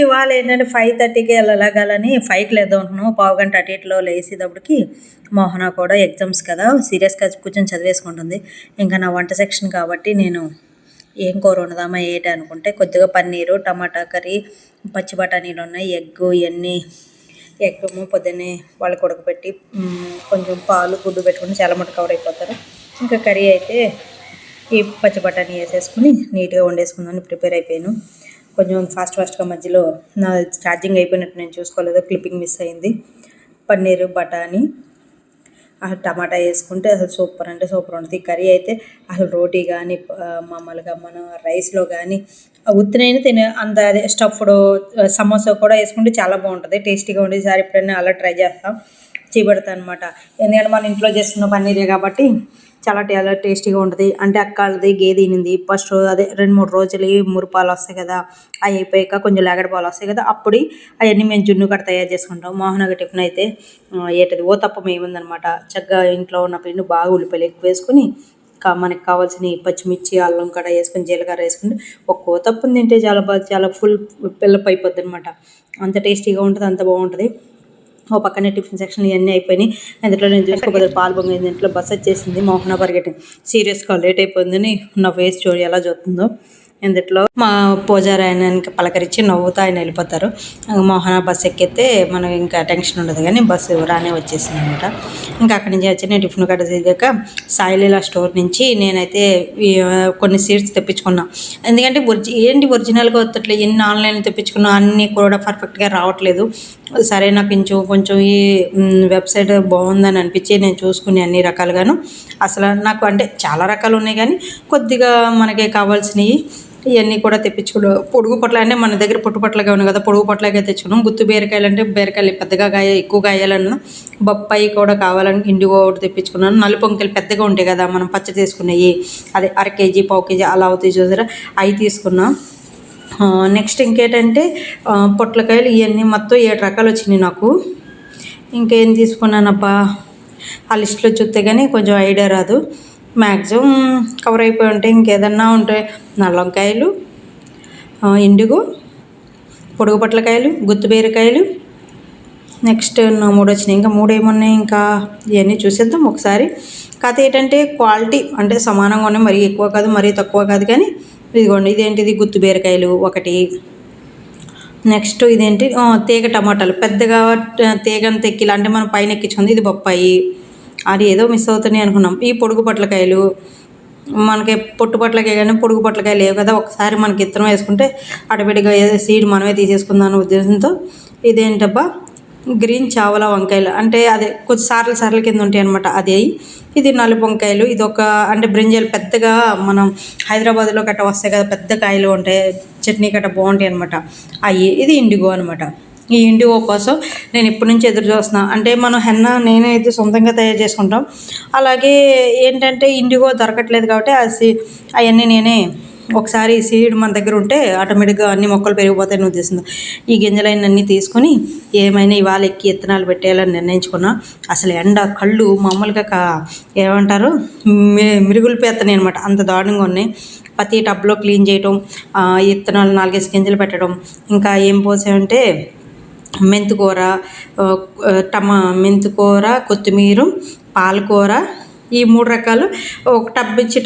ఇవాళ ఏంటంటే 5:30కి వెళ్ళగలని 5కి లేద్దాం అనుకున్నాము. పావు గంట అటు ఇటులో లేసేటప్పటికి మోహన కూడా ఎగ్జామ్స్ కదా సీరియస్గా కూర్చొని చదివేసుకుంటుంది. ఇంకా నా వంట సెక్షన్ కాబట్టి నేను ఏం కూర వండుదామా ఏంటి అనుకుంటే కొద్దిగా పన్నీరు, టమాటా కర్రీ, పచ్చి బఠానీలు ఉన్నాయి, ఎగ్గు ఇవన్నీ. ఎగ్ పొద్దున్నే వాళ్ళకి ఉడకబెట్టి కొంచెం పాలు గుడ్డు పెట్టుకుని చాలా మటుకు కవర్ అయిపోతారు. ఇంకా కర్రీ అయితే ఈ పచ్చి బఠానీ వేసేసుకుని నీట్గా వండేసుకుందామని ప్రిపేర్ అయిపోయాను. కొంచెం ఫాస్ట్గా మధ్యలో నా ఛార్జింగ్ అయిపోయినట్టు నేను చూసుకోలేదు, క్లిప్పింగ్ మిస్ అయింది. పన్నీరు, బఠానీ, టమాటా వేసుకుంటే అసలు సూపర్ అంటే సూపర్ ఉంటుంది. ఈ కర్రీ అయితే అసలు రోటీ కానీ మామూలుగా మనం రైస్లో కానీ ఉత్తినైనా తినే అంత అదే స్టఫ్డ్ సమోసా కూడా వేసుకుంటే చాలా బాగుంటుంది, టేస్టీగా ఉంటుంది. ఈసారి ఎప్పుడైనా అలా ట్రై చేస్తాం, చేయబడతాను అనమాట. ఎందుకంటే మన ఇంట్లో చేసుకున్న పన్నీరే కాబట్టి చాలా టేస్టీగా ఉంటుంది. అంటే అక్కలది గేదె ఈనింది ఫస్ట్ అదే 2-3 రోజులు మురిపాలు వస్తాయి కదా, అవి అయిపోయాక కొంచెం లేగడ పాలు వస్తాయి కదా, అప్పుడు అవన్నీ మేము జున్ను కూడా తయారు చేసుకుంటాం. మోహనగా టిఫిన్ అయితే ఏంటది ఓతప్పం ఏముందనమాట. చక్కగా ఇంట్లో ఉన్న పిండి బాగా ఉల్లిపాయలు ఎక్కువ వేసుకుని మనకి కావాల్సిన పచ్చిమిర్చి, అల్లం కూడా వేసుకొని జీలకర్ర వేసుకుంటే ఒక ఓతప్పం తింటే చాలా ఫుల్ పిల్లప్ అయిపోద్ది అనమాట. అంత టేస్టీగా ఉంటుంది, అంత బాగుంటుంది. ఓ పక్కనే టిఫిన్ సెక్షన్ ఇవన్నీ అయిపోయినాయి. ఇందులో నేను చూసుకోబోదు పాలు పొంగింది, ఇంట్లో బస్ వచ్చేసింది. మోహన పరిగెట్టి సీరియస్గా లేట్ అయిపోయిందని నా ఫేస్ చూడు ఎలా చూస్తుందో. ఇందులో మా పూజారి ఆయనకి పలకరించి నవ్వుతూ ఆయన వెళ్ళిపోతారు. మోహన బస్సు ఎక్కితే మనం ఇంకా టెన్షన్ ఉండదు, కానీ బస్సు రానే వచ్చేసింది అనమాట. ఇంకా అక్కడి నుంచి వచ్చి నేను టిఫిన్ కట్ట చేసాక సాయిలీలా స్టోర్ నుంచి నేనైతే కొన్ని సీడ్స్ తెప్పించుకున్నాను. ఎందుకంటే ఒరిజినల్గా వస్తట్లేదు, ఎన్ని ఆన్లైన్ తెప్పించుకున్నా అన్నీ కూడా పర్ఫెక్ట్గా రావట్లేదు. సరే నాకు కొంచెం ఈ వెబ్సైట్ బాగుందని అనిపించి నేను చూసుకుని అన్ని రకాలుగాను అసలు నాకు అంటే చాలా రకాలు ఉన్నాయి, కానీ కొద్దిగా మనకి కావాల్సినవి ఇవన్నీ కూడా తెప్పించుకున్నాం. పొడుగు పొట్ల అంటే మన దగ్గర పొట్టుపొట్లగా ఉన్నాయి కదా, పొడుగు పొట్లగా తెచ్చుకున్నాం. గుత్తు బీరకాయలు అంటే బీరకాయలు పెద్దగా ఎక్కువ కాయాలన్నా, బొప్పాయి కూడా కావాలని ఇండిగో ఒకటి తెప్పించుకున్నాను. నలుపొంకెలు పెద్దగా ఉంటాయి కదా మనం పచ్చడి తీసుకునేవి, అదే 1/2 కేజీ 1/4 కేజీ అలా అవుతాయి చూసారా, అవి తీసుకున్నాం. నెక్స్ట్ ఇంకేంటంటే పొట్లకాయలు ఇవన్నీ మొత్తం 7 రకాలు వచ్చినాయి నాకు. ఇంకేం తీసుకున్నానబ్బా ఆ లిస్టులో చూస్తే కానీ కొంచెం ఐడియా రాదు. మ్యాక్సిమం కవర్ అయిపోయి ఉంటాయి. ఇంకేదన్నా ఉంటే నల్ల వంకాయలు, ఇండిగో, పొడుగు పొట్లకాయలు, గుత్తు బీరకాయలు, నెక్స్ట్ 3 వచ్చినాయి. ఇంకా 3 ఏమున్నాయి, ఇంకా ఇవన్నీ చూసేద్దాం ఒకసారి. కథ ఏంటంటే క్వాలిటీ అంటే సమానంగా ఉన్నాయి, మరీ ఎక్కువ కాదు మరీ తక్కువ కాదు. కానీ ఇదిగోండి, ఇదేంటిది గుత్తు బీరకాయలు ఒకటి. నెక్స్ట్ ఇదేంటి తీగ టమాటాలు, పెద్దగా తీగని తెక్కిలా అంటే మనం పైన ఎక్కించుకుంది. ఇది బొప్పాయి, అది ఏదో మిస్ అవుతున్నాయి అనుకున్నాం. ఈ పొడుగు పొట్లకాయలు మనకి పొట్టు పొట్లకాయ కానీ పొడుగు పొట్లకాయలు లేవు కదా, ఒకసారి మనకి ఇత్తనం వేసుకుంటే అటవిడిగా సీడ్ మనమే తీసేసుకుందాం ఉద్దేశంతో. ఇదేంటబ్బా గ్రీన్ చావలా వంకాయలు, అంటే అదే కొంచెం సార్ల కింద ఉంటాయి అనమాట, అదే. ఇది నలుపు వంకాయలు, ఇది ఒక అంటే బ్రింజాలు పెద్దగా మనం హైదరాబాద్లో గట్ట వస్తాయి కదా, పెద్ద కాయలు ఉంటాయి, చట్నీ గట్ట బాగుంటాయి అనమాట అవి. ఇది ఇండిగో అనమాట. ఈ ఇండిగో కోసం నేను ఇప్పటి నుంచి ఎదురు చూస్తున్నాను. అంటే మనం హెన్నా నేనైతే సొంతంగా తయారు చేసుకుంటాం. అలాగే ఏంటంటే ఇండిగో దొరకట్లేదు కాబట్టి అవన్నీ నేనే ఒకసారి సీడ్ మన దగ్గర ఉంటే ఆటోమేటిక్గా అన్ని మొక్కలు పెరిగిపోతాయని ఉద్దేశంతో ఈ గింజలన్నీ తీసుకొని ఏమైనా ఇవాళ ఎక్కి ఇత్తనాలు పెట్టేయాలని నిర్ణయించుకున్నా. అసలు ఎండ కళ్ళు మామూలుగా ఏమంటారు మిరుగులు పేతనే అనమాట, అంత దారుణంగా ఉన్నాయి. ప్రతి టబ్లో క్లీన్ చేయటం, ఇత్తనాలు 4-5 గింజలు పెట్టడం. ఇంకా ఏం పోసామంటే మెంతికూర, మెంతికూర, కొత్తిమీర, పాలకూర, ఈ 3 రకాలు ఒక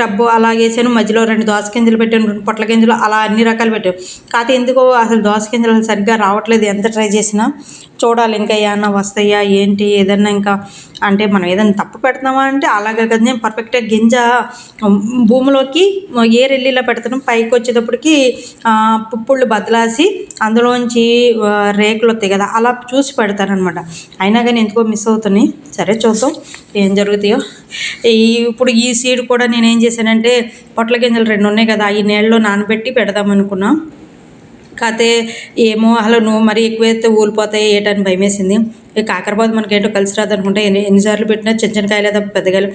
టబ్బు అలా వేసాను. మధ్యలో 2 దోస గింజలు పెట్టాను, 2 పొట్ల గింజలు, అలా అన్ని రకాలు పెట్టాను. కాకపోతే ఎందుకో అసలు దోస గింజలు సరిగ్గా రావట్లేదు, ఎంత ట్రై చేసినా. చూడాలి ఇంకా ఏమన్నా వస్తాయా ఏంటి, ఏదన్నా ఇంకా అంటే మనం ఏదైనా తప్పు పెడుతున్నామా అంటే అలాగే కదా. నేను పర్ఫెక్ట్గా గింజ భూమిలోకి ఏరెల్లిలా పెడతాను, పైకి వచ్చేటప్పటికి పుప్పుళ్ళు బద్దలాసి అందులోంచి రేకులు వస్తాయి కదా, అలా చూసి పెడతానమాట. అయినా కానీ ఎందుకో మిస్ అవుతున్నాయి. సరే చూద్దాం ఏం జరుగుతాయో. ఇప్పుడు ఈ సీడ్ కూడా నేను ఏం చేశానంటే పొట్ల గింజలు 2 ఉన్నాయి కదా, ఈ నీళ్ళలో నానబెట్టి పెడదామనుకున్నా. కాకపోతే ఏమో అసలు నువ్వు మరీ ఎక్కువైతే ఊలిపోతాయి ఏటని భయమేసింది. కాకరపాదు మనకేంటో కలిసి రాదనుకుంటే ఎన్నిసార్లు పెట్టినా చిన్న కాయలు తప్ప పెద్దకాయలు.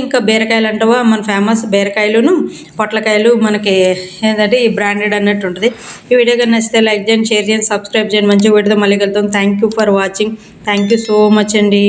ఇంకా బీరకాయలు అంటావా మన ఫేమస్ బీరకాయలును పొట్లకాయలు మనకి ఏంటంటే ఈ బ్రాండెడ్ అన్నట్టు ఉంటుంది. ఈ వీడియో కానీ నచ్చితే లైక్ చేయండి, షేర్ చేయండి, సబ్స్క్రైబ్ చేయండి. మంచిగా వీడియోతో మళ్ళీ కలుద్దాం. Thank you for watching. Thank you so much అండి.